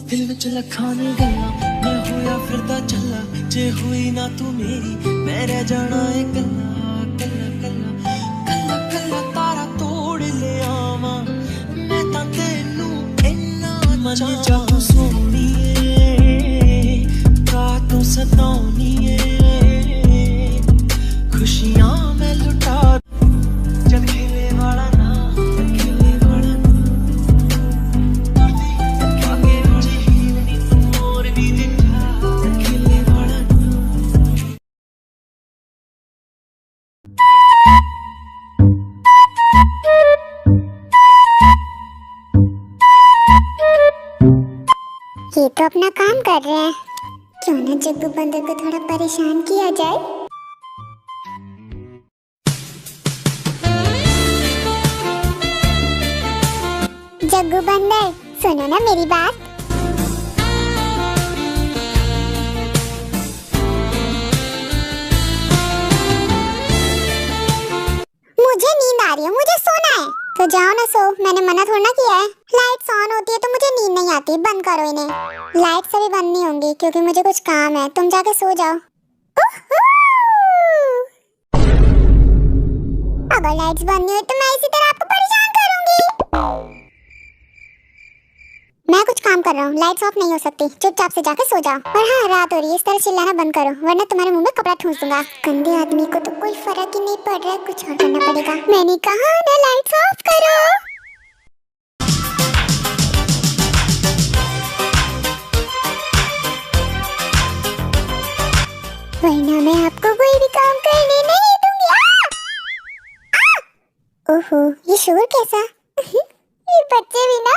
दिल विच लखाने गल्ला मैं होया फिरदा चला, जे हुई ना तू मेरी मैं रह जाना है कल्ला कल्ला कल्ला कल्ला कल्ला। तारा तोड़ ले आवा मैं तां तेनू इन्ना मजा सोनिए का तू सतानिए, खुशियां मैं लुटा जद खेले वाला ना खेले वाला ये तो अपना काम कर रहे हैं, क्यों ना जग्गू बंदर को थोड़ा परेशान किया जाए। जग्गू बंदर सुनो ना मेरी बात। मुझे नींद आ रही है, मुझे सोना है, तो जाओ ना सो, मैंने मना थोड़ा ना किया है। लाइट्स ऑन होती है तो मुझे नींद नहीं आती, बंद करो इन्हें। लाइट्स अभी बंद नहीं होंगी क्योंकि मुझे कुछ काम है, तुम जाके सो जाओ। अगर लाइट्स बंद नहीं हुई तो मैं इसी तरह आपको परेशान करूंगी। मैं कुछ काम कर रहा हूँ, लाइट्स ऑफ नहीं हो सकती, चुपचाप से जाके सो जाओ। और हाँ, रात हो रही है, इस तरह चिल्लाना बंद करो वरना तुम्हारे मुंह में कपड़ा ठूंस दूंगा। गंदे आदमी को तो कोई फर्क ही नहीं पड़ रहा है, कुछ और करना पड़ेगा। मैंने कहा ना लाइट्स ऑफ करो। वरना मैं आपको कोई भी काम करने नहीं दूंगी। ओहो, ये शोर कैसा? ये बच्चे भी ना।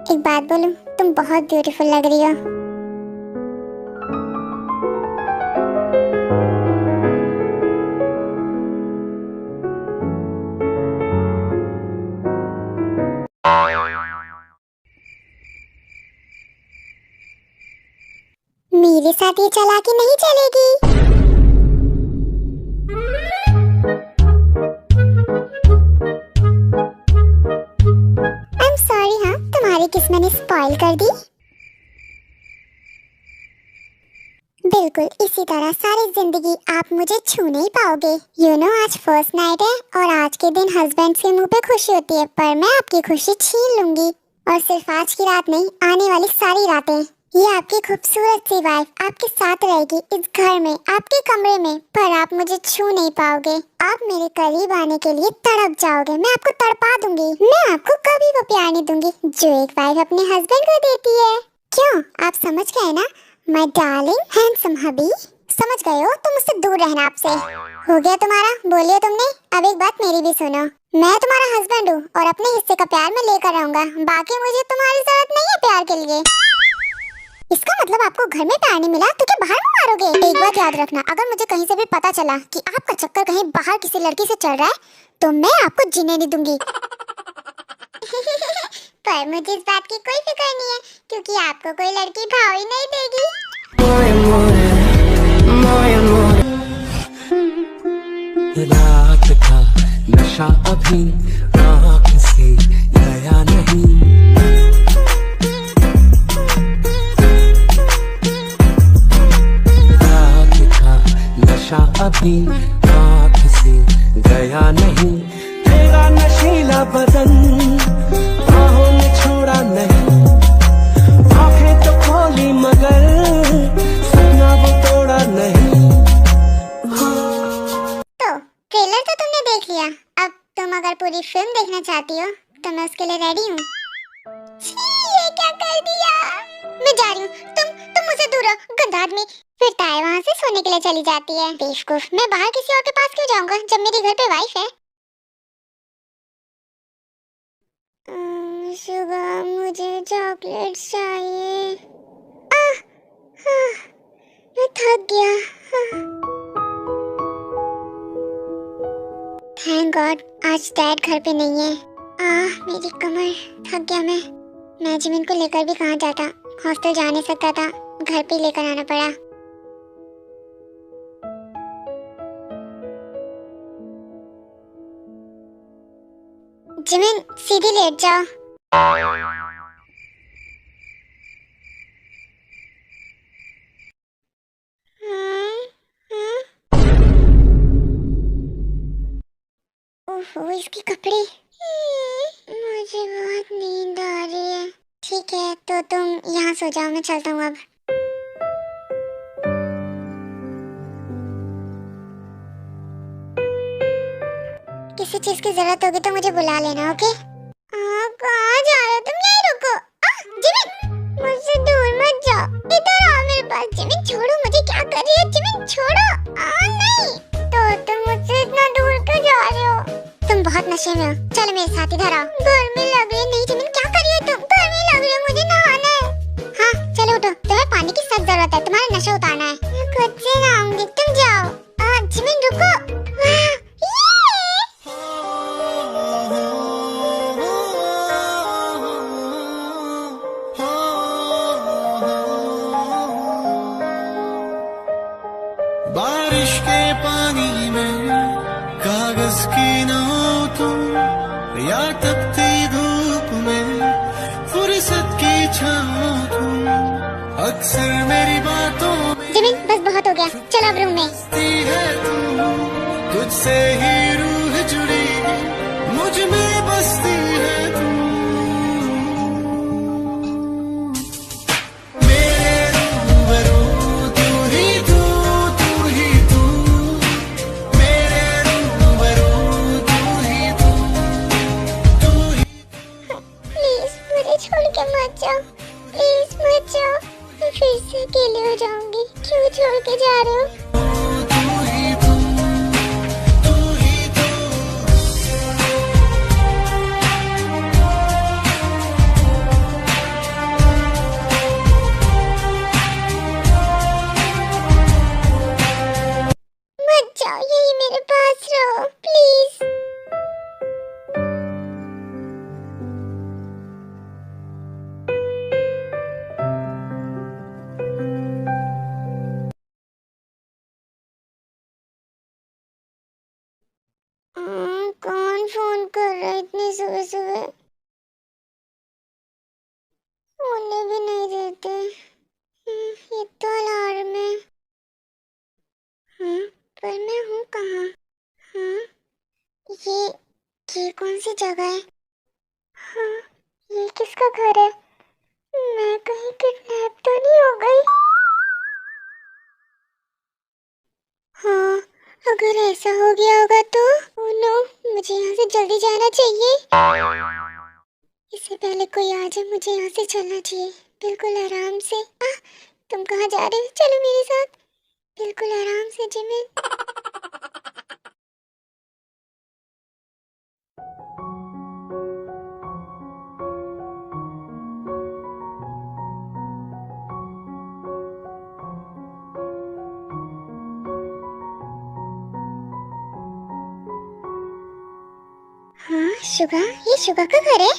एक बात बोलूं, तुम बहुत ब्यूटीफुल लग रही हो। मेरे साथ ये चालाकी नहीं चलेगी। I'm sorry, हाँ, तुम्हारी किस्मत ने स्पॉइल कर दी। बिल्कुल इसी तरह सारी जिंदगी आप मुझे छू नहीं पाओगे। यू नो, आज फर्स्ट नाइट है और आज के दिन हस्बैंड के मुंह पे खुशी होती है, पर मैं आपकी खुशी छीन लूंगी। और सिर्फ आज की रात नहीं, आने वाली सारी रातें ये आपकी खूबसूरत सी वाइफ आपके साथ रहेगी इस घर में, आपके कमरे में, पर आप मुझे छू नहीं पाओगे। आप मेरे करीब आने के लिए तड़प जाओगे, मैं आपको तड़पा दूंगी। मैं आपको कभी वो प्यार नहीं दूंगी जो एक वाइफ अपने हस्बैंड को देती है। क्यों, आप समझ गए ना माय डार्लिंग हैंडसम हबी? समझ गए हो तो मुझसे दूर रहना। आपसे हो गया तुम्हारा, बोलिए तुमने। अब एक बात मेरी भी सुनो, मैं तुम्हारा हस्बैंड हूँ और अपने हिस्से का प्यार मैं लेकर रहूंगा। बाकी मुझे तुम्हारी जरूरत नहीं है प्यार के लिए। इसका मतलब आपको घर में प्यार नहीं मिला तो क्या बाहर में मारोगे? एक बात याद रखना, अगर मुझे कहीं से भी पता चला कि आपका चक्कर कहीं बाहर किसी लड़की से चल रहा है तो मैं आपको जीने नहीं दूंगी। पर मुझे इस बात की कोई फिक्र नहीं है क्योंकि आपको कोई लड़की भाव ही नहीं देगी। रात का नशा अभी आँख से गया नहीं, रात का नशा अभी आँख से गया नहीं। तेरा नशीला बदन बाहों में छोड़ा नहीं, आँखें तो खोली मगर सपना वो तोड़ा नहीं। ट्रेलर तो तुमने देख लिया, अब तुम अगर पूरी फिल्म देखना चाहती हो तो मैं उसके लिए रेडी हूँ। ये क्या कर दिया? मैं जा रही हूँ, तुम मुझसे दूर रहो, गंदा आदमी। फिर ताए वहाँ से सोने के लिए चली जाती है। बेवकूफ, मैं बाहर किसी और के पास क्यों जाऊँगा जब मेरे घर पे वाइफ है। शुगर, मुझे चॉकलेट्स चाहिए। आह, आह, मैं थक गया। थैंक गॉड आज डैड घर पे नहीं है। मेरी कमर, थक गया मैं जिमिन को लेकर भी कहाँ जाता, हॉस्टल जा नहीं सकता था, घर पे लेकर आना पड़ा। जिमिन सीधी लेट जाओ। ओहो इसके कपड़े। मुझे बहुत नींद आ रही है। ठीक है तो तुम यहाँ सो जाओ, मैं चलता हूँ अब। किसी चीज की जरूरत होगी तो मुझे बुला लेना, ओके? कहाँ जा रहे हो तुम? यहीं रुको। जिमिन मुझसे दूर मत जाओ, इधर आओ मेरे पास। जिमिन छोड़ो मुझे, क्या कर रही है? जिमिन छोड़ो। नहीं तो तुम मुझसे इतना दूर क्यों जा रहे हो? तुम बहुत नशे में हो, चलो मेरे साथ इधर आओ। गर्मी लग रही है। नहीं जिमिन क्या कर रही हो तुम? गर्मी लग रही है, मुझे नहाना है। हाँ चलो उठो, तुम्हें पानी की सख्त जरूरत है, तुम्हारा नशा उतारना है। मैं खुद से नहाऊंगी, तुम जाओ। जिमिन रुको। बारिश के पानी में कागज की नाव तुम, या तपती धूप में फुर्सत की छाँव तुम। अक्सर मेरी बातों में जिमिन बस बहुत हो गया, चलो अब रूम में। है तुम, तुझसे ही रूह जुड़ी मुझ में बसती है तू। छोड़ के मत जाओ, प्लीज मत जाओ, मैं फिर से अकेली हो जाऊंगी। क्यों छोड़ के जा रहे हो? मत जाओ, यही मेरे पास रहो प्लीज। कौन फोन कर रहा है इतनी सुबह सुबह? उन्हें भी नहीं देते। ये तो अलार्म है। पर मैं हूँ कहाँ? ये कौन सी जगह है? ये किसका घर है? मैं कहीं किडनैप तो नहीं हो गई? अगर ऐसा हो गया होगा तो ओह नो, मुझे यहाँ से जल्दी जाना चाहिए। इससे पहले कोई आ जाए, मुझे यहाँ से चलना चाहिए बिल्कुल आराम से। तुम कहाँ जा रहे हो? चलो मेरे साथ, बिल्कुल आराम से जिमिन। शुगा, ये शुगा का घर है?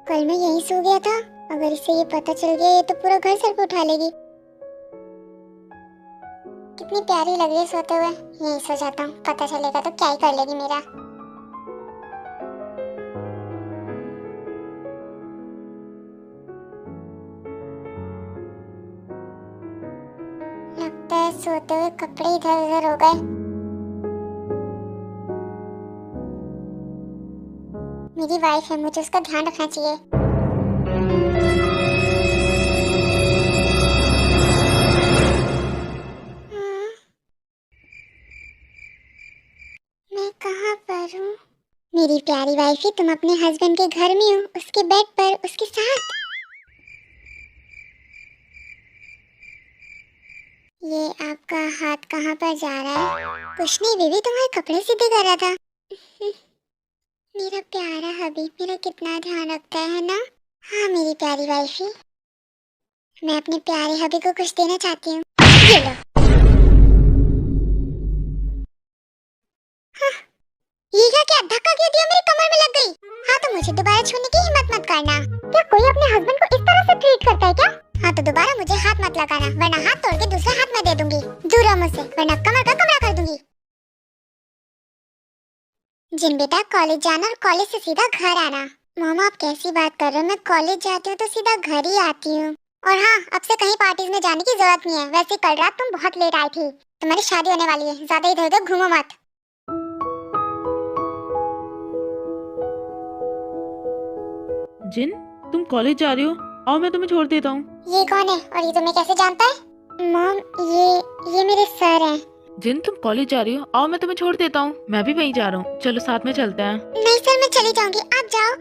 कल मैं यहीं सो गया था, अगर इसे ये पता चल गया ये तो पूरा घर सर पे उठा लेगी। कितनी प्यारी लग रही है सोते हुए। यहीं सो जाता हूँ, पता चलेगा तो क्या ही कर लेगी मेरा। लगता है सोते हुए कपड़े इधर उधर हो गए। मेरी वाइफ है, मुझे उसका ध्यान रखना चाहिए। करूं? मेरी प्यारी वाइफी, तुम अपने हस्बैंड के घर में हो, उसके बेड पर, उसके साथ। ये आपका हाथ कहाँ पर जा रहा है? कुछ नहीं बेबी, तुम्हारे कपड़े सीधे कर रहा था। मेरा प्यारा हबीब मेरा कितना ध्यान रखता है ना। हाँ मेरी प्यारी वाइफी, मैं अपने प्यारे हबी को कुछ देना चाहती हूँ। ये लो। हाँ, ये क्या धक्का क्यों दिया? मेरी कमर में लग गई। हाँ तो मुझे दोबारा छूने की हिम्मत मत करना। क्या कोई अपने हस्बैंड को इस तरह से ट्रीट करता है क्या? हाँ तो दोबारा मुझे हाथ मत लगाना, वरना हाथ तोड़ के दूसरा हाथ मैं दे दूंगी। दूर रहो मुझसे, वरना कमर का कमरा कर दूंगी। जिन बेटा, कॉलेज जाना और कॉलेज से सीधा घर आना। मामा आप कैसी बात कर रहे हो? मैं कॉलेज जाती हूँ तो सीधा घर ही आती हूँ। और हाँ, अब से कहीं पार्टीज में जाने की जरूरत नहीं है। वैसे कल रात तुम बहुत लेट आई थी। तुम्हारी शादी होने वाली है, ज्यादा इधर उधर घूमो मत। जिन, तुम कॉलेज जा रही हो? आओ मैं तुम्हें छोड़ देता हूँ। ये कौन है और ये तुम्हें कैसे जानता है? मॉम, ये मेरे सर हैं। जिन, तुम कॉलेज जा रही हो? आओ मैं तुम्हें छोड़ देता हूँ। मैं भी वहीं जा रहा हूँ, चलो साथ में चलते हैं। नहीं सर, मैं चली जाऊंगी, आप जाओ।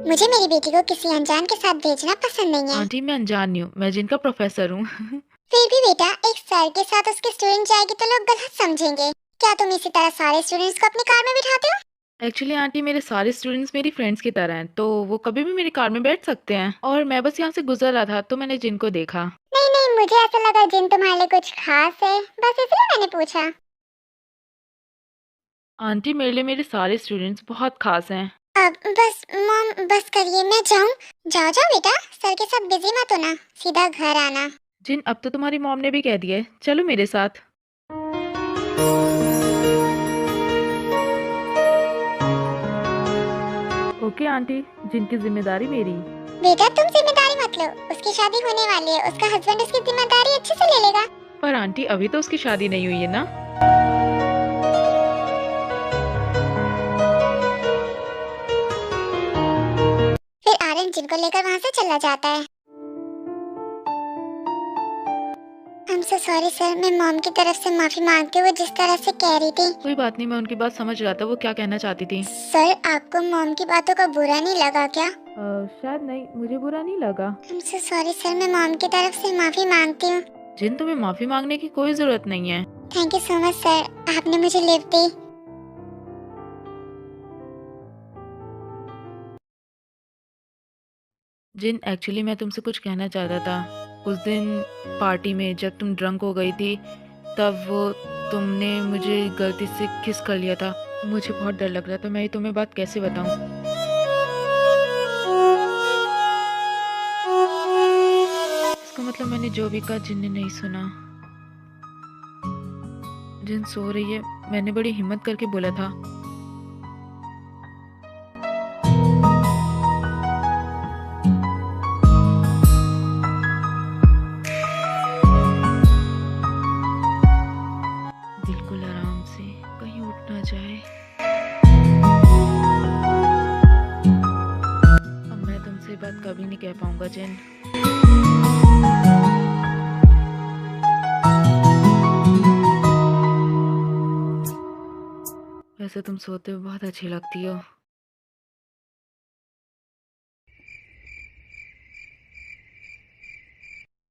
मुझे मेरी बेटी को किसी अनजान के साथ भेजना पसंद नहीं है। आंटी मैं अनजान नहीं हूँ, मैं जिन का प्रोफेसर हूँ। फिर भी बेटा, एक सर के साथ उसके स्टूडेंट जाएगी तो लोग गलत समझेंगे। क्या तुम इसी तरह सारे स्टूडेंट्स को अपनी कार में बिठाते हो? एक्चुअली आंटी, मेरे सारे स्टूडेंट्स मेरी फ्रेंड्स की तरह हैं, तो वो कभी भी मेरी कार में बैठ सकते हैं। और मैं बस यहाँ से गुजर रहा था तो मैंने जिन को देखा। नहीं नहीं, मुझे ऐसा लगा जिन तुम्हारे लिए कुछ खास है, बस इसलिए मैंने पूछा। आंटी, मेरे लिए मेरे सारे स्टूडेंट्स बहुत खास हैं। अब बस मॉम, बस करिए, मैं जाऊं? जाओ जाओ बेटा, सर के साथ बिजी मत होना, सीधा घर आना। जिन, अब तो तुम्हारी मॉम ने भी कह दिया है, चलो मेरे साथ। ओके आंटी, जिन की जिम्मेदारी मेरी। बेटा तुम जिम्मेदारी मत लो, उसकी शादी होने वाली है, उसका हस्बैंड उसकी जिम्मेदारी अच्छे से ले लेगा। पर आंटी, अभी तो उसकी शादी नहीं हुई है ना। फिर आर्यन जिनको लेकर वहाँ से चला जाता है। I'm so sorry सर, मैं मॉम की तरफ से माफी मांगती हूँ, वो जिस तरह से कह रही थी। कोई बात नहीं, मैं उनकी बात समझ रहा था वो क्या कहना चाहती थी। सर आपको मॉम की बातों का बुरा नहीं लगा क्या? शायद नहीं, मुझे बुरा नहीं लगा। I'm so sorry सर, मैं मॉम की तरफ से माफी मांगती हूँ। जिन, तुम्हें माफी मांगने की कोई जरूरत नहीं है। Thank you so much sir, आपने मुझे लिफ्ट दी। जिन, एक्चुअली मैं तुमसे कुछ कहना चाहता था। उस दिन पार्टी में जब तुम ड्रंक हो गई थी, तब वो तुमने मुझे गलती से किस कर लिया था। मुझे बहुत डर लग रहा था, मैं तुम्हें बात कैसे बताऊं। इसका मतलब मैंने जो भी कहा जिन ने नहीं सुना। जिन सो रही है, मैंने बड़ी हिम्मत करके बोला था। बिल्कुल आराम से, कहीं उठ ना जाए। अब मैं तुमसे ये बात कभी नहीं कह पाऊंगा जिन। वैसे तुम सोते हुए बहुत अच्छी लगती हो।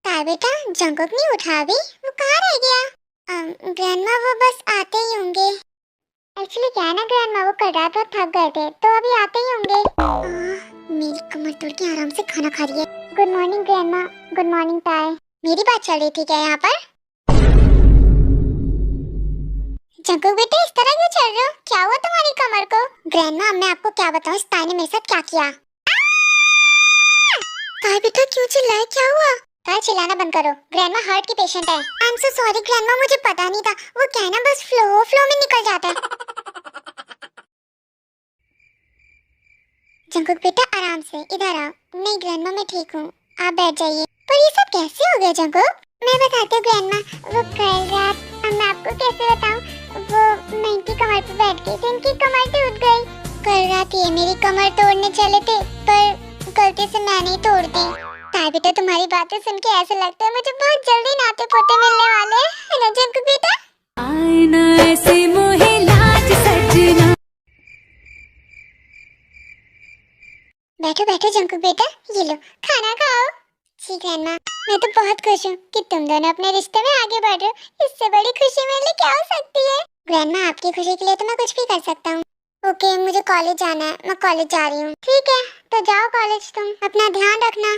क्या बेटा, जंकुक नहीं उठा अभी? वो कहाँ रह गया? ग्रैंडमा वो बस आते ही होंगे। एक्चुअली क्या है ना ग्रैंडमा, वो कल रात बहुत थक गए थे तो अभी आते ही होंगे। मेरी कमर तोड़ के आराम से खाना खा रही है। Good morning grandma. Good morning ताए। मेरी बात चल रही थी क्या यहाँ पर? जंकुक बेटे, इस तरह क्यों चल रहे हो? क्या हुआ तुम्हारी कमर को? ग्रैंडमा, मैं आपको क्या बताऊँ, इस ताए ने मेरे साथ क्या किया। ताए बेटा क्यों चिल्लाए, क्या हुआ? ताए चिल्लाना बंद करो, ग्रैंडमा हार्ट की पेशेंट है। I am so sorry grandma, मुझे पता नहीं था। वो क्या है ना, बस फ्लो में निकल जाता है। जंकुक बेटा आराम से, इधर आओ। नहीं ग्रैंडमा, मैं ठीक हूँ, आप बैठ जाइए। पर ये सब कैसे हो गया जंकुक? मैं बताती हूँ ग्रैंडमा। वो कल रात, मैं आपको कैसे बताऊँ, वो मैं इनकी कमर पे बैठ गई थी, इनकी कमर टूट गई। कल रात ये मेरी कमर तोड़ने चले थे, पर गलती से मैंने ही तोड़ दी। ताई बेटा, तुम्हारी बातें सुन के ऐसा लगता है मुझे बहुत जल्दी नाते पोते मिलने वाले हैं, है ना जंकू बेटा? आईना ऐसे मोहे लाज सजना। बैठो बैठो जंकू बेटा, ये लो खाना खाओ। जी ग्रैंडमा, मैं तो बहुत खुश हूँ कि तुम दोनों अपने रिश्ते में आगे बढ़ रहे हो। इससे बड़ी खुशी मेरे लिए क्या हो सकती है? ग्रैंडमा, आपकी खुशी के लिए तो मैं कुछ भी कर सकता हूँ। ओके, मुझे कॉलेज जाना है, मैं कॉलेज जा रही हूँ। ठीक है, तो जाओ कॉलेज, तुम अपना ध्यान रखना।